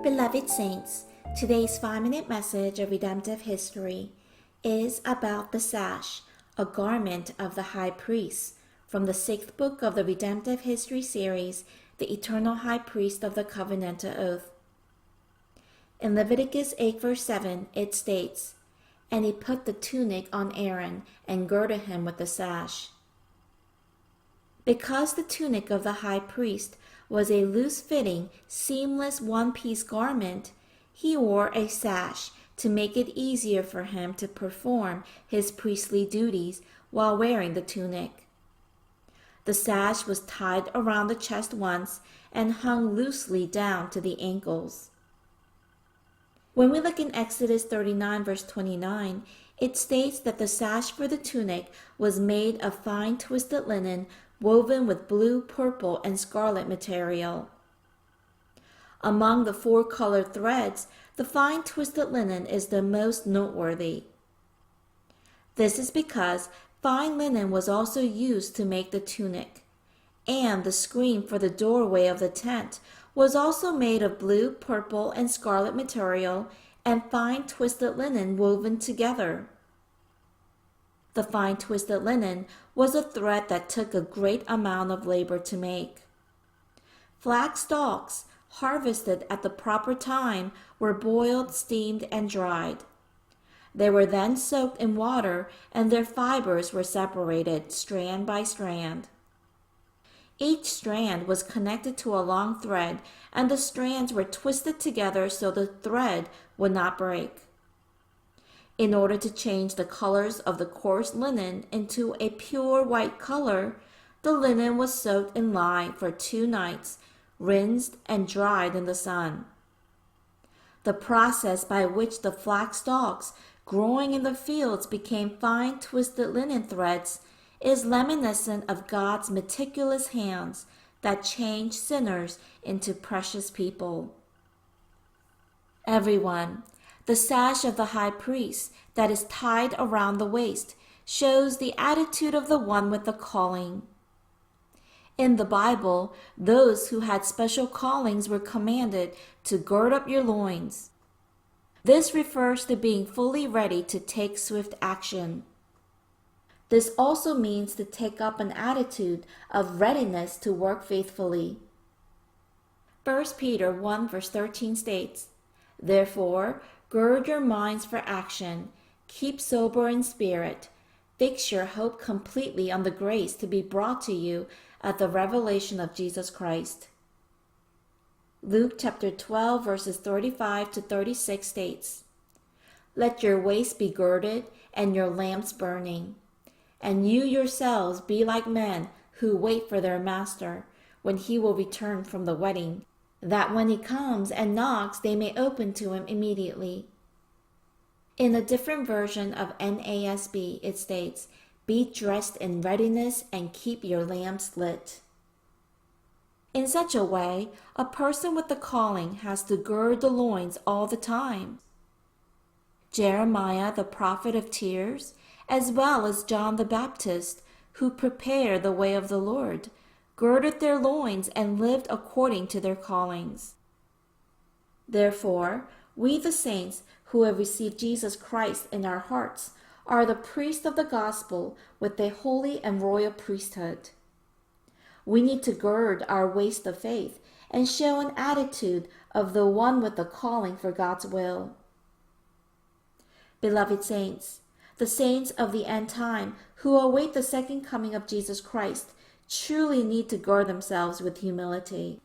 Beloved Saints, today's 5-minute message of redemptive history is about the sash, a garment of the high priest, from the 6th book of the redemptive history series, The Eternal High Priest of the Covenantal Oath. In Leviticus 8 verse 7, it states, "And he put the tunic on Aaron and girded him with the sash." Because the tunic of the high priest was a loose-fitting, seamless one-piece garment, he wore a sash to make it easier for him to perform his priestly duties while wearing the tunic. The sash was tied around the chest once and hung loosely down to the ankles. When we look in Exodus 39 verse 29, it states that the sash for the tunic was made of fine twisted linen woven with blue, purple, and scarlet material. Among the 4 colored threads, the fine twisted linen is the most noteworthy. This is because fine linen was also used to make the tunic, and the screen for the doorway of the tent was also made of blue, purple, and scarlet material and fine twisted linen woven together. The fine twisted linen was a thread that took a great amount of labor to make. Flax stalks, harvested at the proper time, were boiled, steamed, and dried. They were then soaked in water, and their fibers were separated strand by strand. Each strand was connected to a long thread, and the strands were twisted together so the thread would not break. In order to change the colors of the coarse linen into a pure white color, the linen was soaked in lye for 2 nights, rinsed and dried in the sun. The process by which the flax stalks growing in the fields became fine twisted linen threads is reminiscent of God's meticulous hands that change sinners into precious people. Everyone, the sash of the high priest that is tied around the waist shows the attitude of the one with the calling. In the Bible, those who had special callings were commanded to gird up your loins. This refers to being fully ready to take swift action. This also means to take up an attitude of readiness to work faithfully. 1 Peter 1 verse 13 states, "Therefore, gird your minds for action, keep sober in spirit, fix your hope completely on the grace to be brought to you at the revelation of Jesus Christ." Luke chapter 12 verses 35 to 36 states, "Let your waist be girded and your lamps burning, and you yourselves be like men who wait for their master when he will return from the wedding, that when he comes and knocks they may open to him immediately." In a different version of NASB, it states, "Be dressed in readiness and keep your lamps lit." In such a way, a person with the calling has to gird the loins all the time. Jeremiah, the prophet of tears, as well as John the Baptist, who prepared the way of the Lord, girded their loins and lived according to their callings. Therefore, we the saints who have received Jesus Christ in our hearts are the priests of the gospel with a holy and royal priesthood. We need to gird our waist of faith and show an attitude of the one with the calling for God's will. Beloved saints, the saints of the end time who await the second coming of Jesus Christ truly need to gird themselves with humility.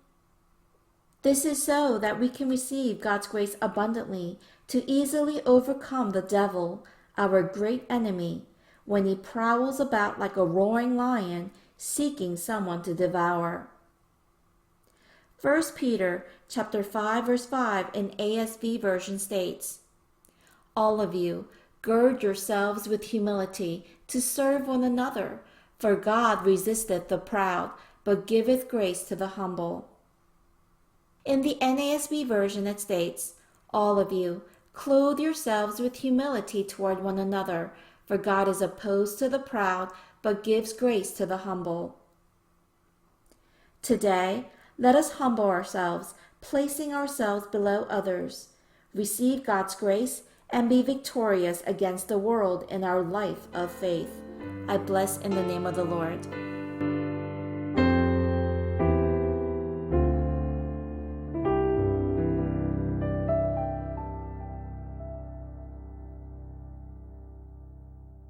This is so that we can receive God's grace abundantly to easily overcome the devil, our great enemy, when he prowls about like a roaring lion seeking someone to devour. 1 Peter chapter 5 verse 5 in ASV version states, "All of you, gird yourselves with humility to serve one another, for God resisteth the proud, but giveth grace to the humble." In the NASB version it states, "All of you, clothe yourselves with humility toward one another, for God is opposed to the proud, but gives grace to the humble." Today, let us humble ourselves placing ourselves below others. Receive God's grace and be victorious against the world in our life of faith. I bless in the name of the Lord.